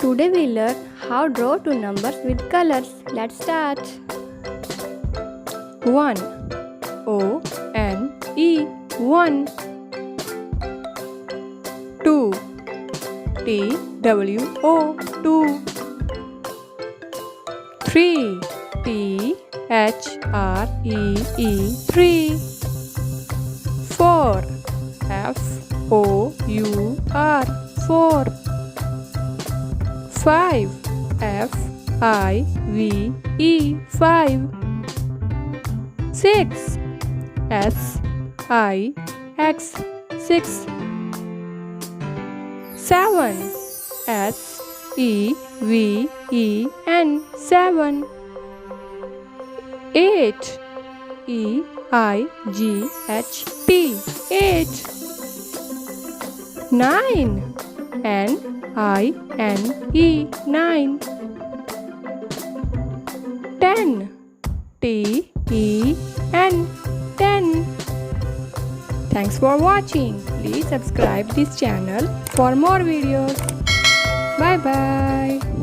Today we learn how draw two numbers with colors. Let's start. 1 O-N-E 1. 2 T-W-O 2. 3 T-H-R-E-E 3. 4 F-O-U-R 4. 5 F-I-V-E 5. 6 S-I-X 6. 7 S-E-V-E-N 7. 8 E-I-G-H-T 8. 9 N-I-N-E 9. 10 T-E-N 10. Thanks for watching. Please subscribe this channel for more videos. Bye bye.